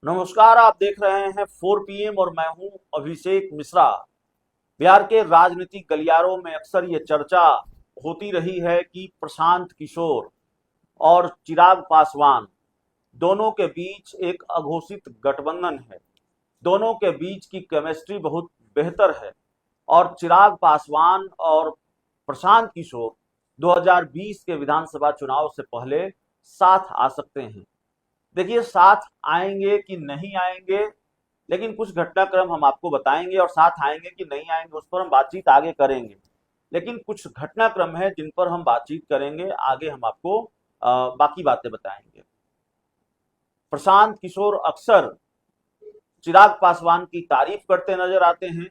नमस्कार। आप देख रहे हैं 4 PM और मैं हूं अभिषेक मिश्रा। बिहार के राजनीतिक गलियारों में अक्सर ये चर्चा होती रही है कि प्रशांत किशोर और चिराग पासवान दोनों के बीच एक अघोषित गठबंधन है। दोनों के बीच की केमिस्ट्री बहुत बेहतर है और चिराग पासवान और प्रशांत किशोर 2020 के विधानसभा चुनाव से पहले साथ आ सकते हैं। देखिए, साथ आएंगे कि नहीं आएंगे, लेकिन कुछ घटनाक्रम हम आपको बताएंगे और साथ आएंगे कि नहीं आएंगे उस पर हम बातचीत आगे करेंगे। लेकिन कुछ घटनाक्रम है जिन पर हम बातचीत करेंगे, आगे हम आपको बाकी बातें बताएंगे। प्रशांत किशोर अक्सर चिराग पासवान की तारीफ करते नजर आते हैं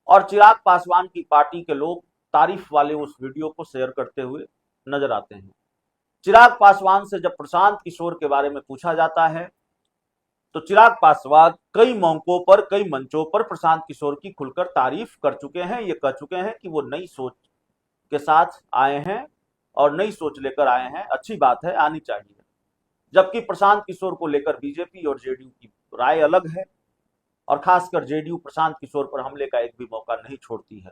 और चिराग पासवान की पार्टी के लोग तारीफ वाले उस वीडियो को शेयर करते हुए नजर आते हैं। चिराग पासवान से जब प्रशांत किशोर के बारे में पूछा जाता है तो चिराग पासवान कई मौकों पर, कई मंचों पर प्रशांत किशोर की खुलकर तारीफ कर चुके हैं। ये कह चुके हैं कि वो नई सोच के साथ आए हैं और नई सोच लेकर आए हैं। अच्छी बात है, आनी चाहिए। जबकि प्रशांत किशोर को लेकर बीजेपी और जेडीयू की राय अलग है और खासकर जेडीयू प्रशांत किशोर पर हमले का एक भी मौका नहीं छोड़ती है।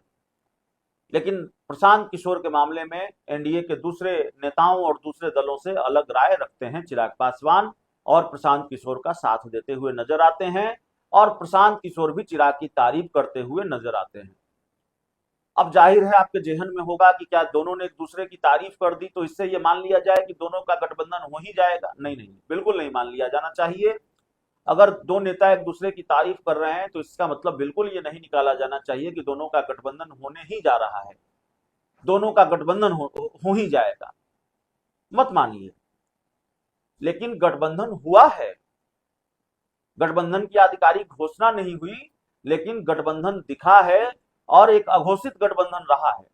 लेकिन प्रशांत किशोर के मामले में एनडीए के दूसरे नेताओं और दूसरे दलों से अलग राय रखते हैं चिराग पासवान और प्रशांत किशोर का साथ देते हुए नजर आते हैं और प्रशांत किशोर भी चिराग की तारीफ करते हुए नजर आते हैं। अब जाहिर है आपके जेहन में होगा कि क्या दोनों ने एक दूसरे की तारीफ कर दी तो इससे ये मान लिया जाए कि दोनों का गठबंधन हो ही जाएगा। नहीं नहीं, बिल्कुल नहीं मान लिया जाना चाहिए। अगर दो नेता एक दूसरे की तारीफ कर रहे हैं तो इसका मतलब बिल्कुल ये नहीं निकाला जाना चाहिए कि दोनों का गठबंधन होने ही जा रहा है, दोनों का गठबंधन हो ही जाएगा। मत मानिए। लेकिन गठबंधन हुआ है, गठबंधन की आधिकारिक घोषणा नहीं हुई, लेकिन गठबंधन दिखा है और एक अघोषित गठबंधन रहा है।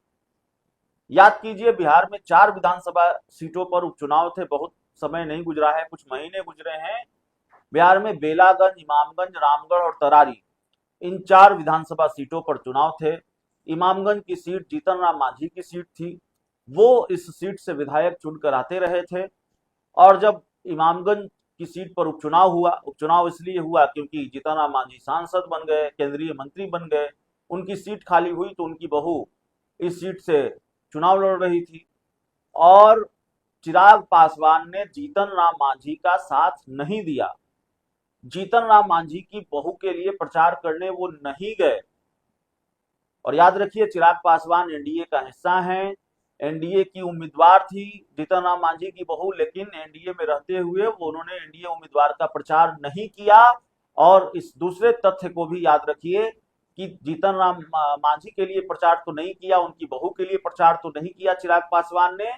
याद कीजिए, बिहार में 4 विधानसभा सीटों पर उपचुनाव थे। बहुत समय नहीं गुजरा है, कुछ महीने गुजरे हैं। बिहार में बेलागंज, इमामगंज, रामगढ़ और तरारी, इन 4 विधानसभा सीटों पर चुनाव थे। इमामगंज की सीट जीतन राम मांझी की सीट थी। वो इस सीट से विधायक चुनकर आते रहे थे और जब इमामगंज की सीट पर उपचुनाव हुआ, उपचुनाव इसलिए हुआ क्योंकि जीतन राम मांझी सांसद बन गए, केंद्रीय मंत्री बन गए। उनकी सीट खाली हुई तो उनकी बहू इस सीट से चुनाव लड़ रही थी और चिराग पासवान ने जीतन राम मांझी का साथ नहीं दिया। जीतन राम मांझी की बहू के लिए प्रचार करने वो नहीं गए। और याद रखिए, चिराग पासवान एनडीए का हिस्सा हैं, एनडीए की उम्मीदवार थी जीतन राम मांझी की बहू, लेकिन एनडीए में रहते हुए वो उन्होंने एनडीए उम्मीदवार का प्रचार नहीं किया। और इस दूसरे तथ्य को भी याद रखिए कि जीतन राम मांझी के लिए प्रचार तो नहीं किया, उनकी बहू के लिए प्रचार तो नहीं किया चिराग पासवान ने,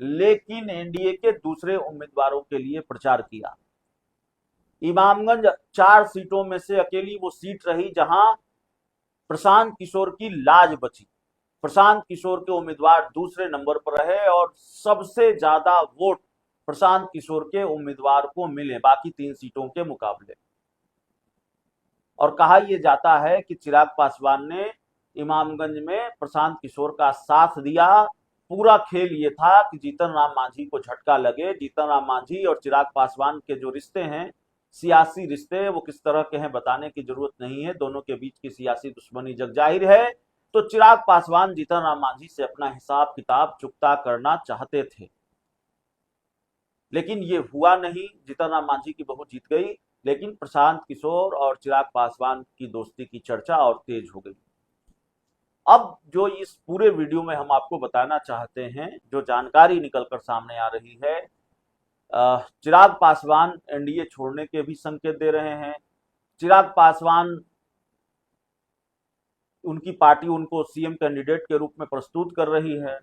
लेकिन एनडीए के दूसरे उम्मीदवारों के लिए प्रचार किया। इमामगंज 4 सीटों में से अकेली वो सीट रही जहां प्रशांत किशोर की लाज बची। प्रशांत किशोर के उम्मीदवार दूसरे नंबर पर रहे और सबसे ज्यादा वोट प्रशांत किशोर के उम्मीदवार को मिले बाकी 3 सीटों के मुकाबले। और कहा यह जाता है कि चिराग पासवान ने इमामगंज में प्रशांत किशोर का साथ दिया। पूरा खेल ये था कि जीतन राम मांझी को झटका लगे। जीतन राम मांझी और चिराग पासवान के जो रिश्ते हैं, सियासी रिश्ते, वो किस तरह के हैं बताने की जरूरत नहीं है। दोनों के बीच की सियासी दुश्मनी जग जाहिर है। तो चिराग पासवान जीतन राम मांझी से अपना हिसाब किताब चुकता करना चाहते थे, लेकिन ये हुआ नहीं। जीतन राम मांझी की बहू जीत गई, लेकिन प्रशांत किशोर और चिराग पासवान की दोस्ती की चर्चा और तेज हो गई। अब जो इस पूरे वीडियो में हम आपको बताना चाहते हैं, जो जानकारी निकलकर सामने आ रही है, चिराग पासवान एनडीए छोड़ने के भी संकेत दे रहे हैं। चिराग पासवान, उनकी पार्टी उनको सीएम कैंडिडेट के रूप में प्रस्तुत कर रही है।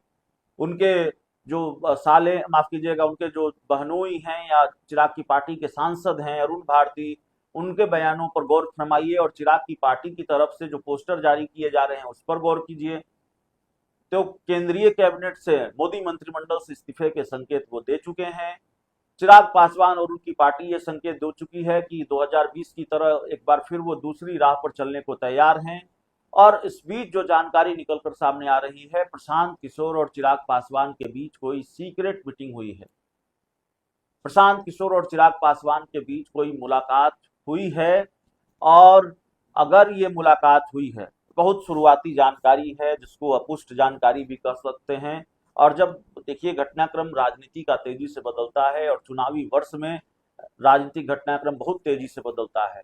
उनके जो साले, माफ कीजिएगा, उनके जो बहनोई हैं या चिराग की पार्टी के सांसद हैं अरुण भारती, उनके बयानों पर गौर फरमाइए और चिराग की पार्टी की तरफ से जो पोस्टर जारी किए जा रहे हैं उस पर गौर कीजिए। तो केंद्रीय कैबिनेट से, मोदी मंत्रिमंडल से इस्तीफे के संकेत वो दे चुके हैं। चिराग पासवान और उनकी पार्टी ये संकेत दे चुकी है कि 2020 की तरह एक बार फिर वो दूसरी राह पर चलने को तैयार हैं। और इस बीच जो जानकारी निकलकर सामने आ रही है, प्रशांत किशोर और चिराग पासवान के बीच कोई सीक्रेट मीटिंग हुई है। प्रशांत किशोर और चिराग पासवान के बीच कोई मुलाकात हुई है, और अगर ये मुलाकात हुई है, बहुत शुरुआती जानकारी है जिसको अपुष्ट जानकारी भी कह सकते हैं। और जब देखिए घटनाक्रम राजनीति का तेजी से बदलता है और चुनावी वर्ष में राजनीतिक घटनाक्रम बहुत तेजी से बदलता है,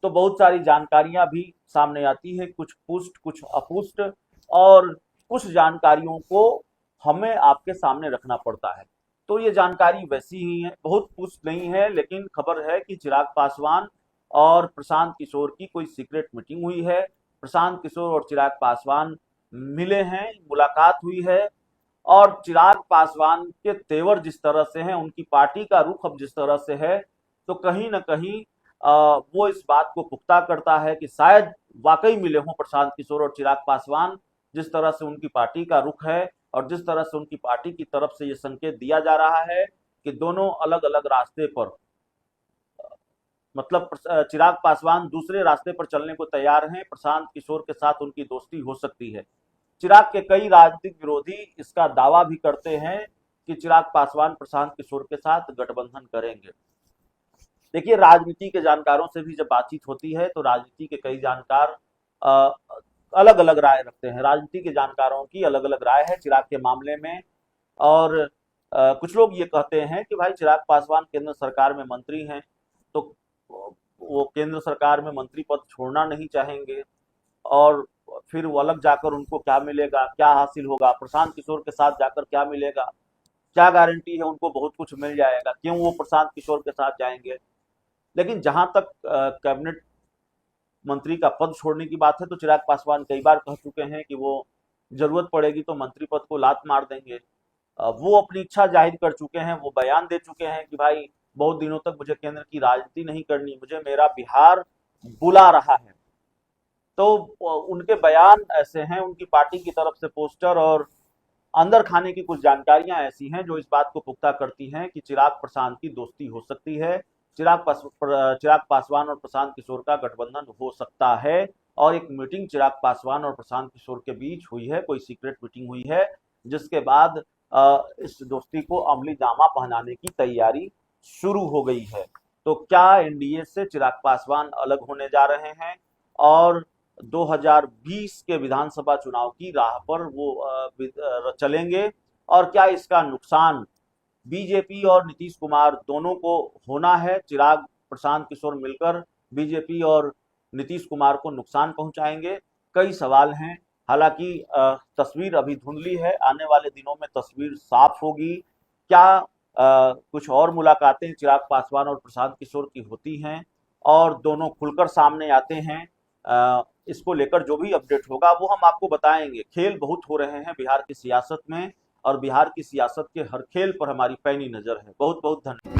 तो बहुत सारी जानकारियां भी सामने आती है, कुछ पुष्ट कुछ अपुष्ट, और कुछ जानकारियों को हमें आपके सामने रखना पड़ता है। तो ये जानकारी वैसी ही है, बहुत पुष्ट नहीं है, लेकिन खबर है कि चिराग पासवान और प्रशांत किशोर की कोई सीक्रेट मीटिंग हुई है। प्रशांत किशोर और चिराग पासवान मिले हैं, मुलाकात हुई है, और चिराग पासवान के तेवर जिस तरह से हैं, उनकी पार्टी का रुख अब जिस तरह से है, तो कहीं ना कहीं वो इस बात को पुख्ता करता है कि शायद वाकई मिले हों प्रशांत किशोर और चिराग पासवान। जिस तरह से उनकी पार्टी का रुख है और जिस तरह से उनकी पार्टी की तरफ से ये संकेत दिया जा रहा है कि दोनों अलग अलग रास्ते पर, मतलब चिराग पासवान दूसरे रास्ते पर चलने को तैयार हैं, प्रशांत किशोर के साथ उनकी दोस्ती हो सकती है। चिराग के कई राजनीतिक विरोधी इसका दावा भी करते हैं कि चिराग पासवान प्रशांत किशोर के साथ गठबंधन करेंगे। देखिए राजनीति के जानकारों से भी जब बातचीत होती है तो राजनीति के कई जानकार अलग अलग राय रखते हैं। राजनीति के जानकारों की अलग अलग राय है चिराग के मामले में, और कुछ लोग ये कहते हैं कि भाई चिराग पासवान केंद्र सरकार में मंत्री हैं, तो वो केंद्र सरकार में मंत्री पद छोड़ना नहीं चाहेंगे, और फिर वो अलग जाकर उनको क्या मिलेगा, क्या हासिल होगा, प्रशांत किशोर के साथ जाकर क्या मिलेगा, क्या गारंटी है उनको बहुत कुछ मिल जाएगा, क्यों वो प्रशांत किशोर के साथ जाएंगे। लेकिन जहां तक कैबिनेट मंत्री का पद छोड़ने की बात है, तो चिराग पासवान कई बार कह चुके हैं कि वो जरूरत पड़ेगी तो मंत्री पद को लात मार देंगे। वो अपनी इच्छा जाहिर कर चुके हैं, वो बयान दे चुके हैं कि भाई बहुत दिनों तक मुझे केंद्र की राजनीति नहीं करनी, मुझे मेरा बिहार बुला रहा है। तो उनके बयान ऐसे हैं, उनकी पार्टी की तरफ से पोस्टर और अंदर खाने की कुछ जानकारियां ऐसी हैं जो इस बात को पुख्ता करती हैं कि चिराग प्रशांत की दोस्ती हो सकती है, चिराग पासवान और प्रशांत किशोर का गठबंधन हो सकता है। और एक मीटिंग चिराग पासवान और प्रशांत किशोर के बीच हुई है, कोई सीक्रेट मीटिंग हुई है, जिसके बाद इस दोस्ती को अमली जामा पहनाने की तैयारी शुरू हो गई है। तो क्या एनडीए से चिराग पासवान अलग होने जा रहे हैं और 2020 के विधानसभा चुनाव की राह पर वो चलेंगे, और क्या इसका नुकसान बीजेपी और नीतीश कुमार दोनों को होना है? चिराग प्रशांत किशोर मिलकर बीजेपी और नीतीश कुमार को नुकसान पहुंचाएंगे? कई सवाल हैं। हालांकि तस्वीर अभी धुंधली है, आने वाले दिनों में तस्वीर साफ होगी। क्या कुछ और मुलाकातें चिराग पासवान और प्रशांत किशोर की होती हैं और दोनों खुलकर सामने आते हैं? इसको लेकर जो भी अपडेट होगा वो हम आपको बताएंगे। खेल बहुत हो रहे हैं बिहार की सियासत में, और बिहार की सियासत के हर खेल पर हमारी पैनी नजर है। बहुत बहुत धन्यवाद।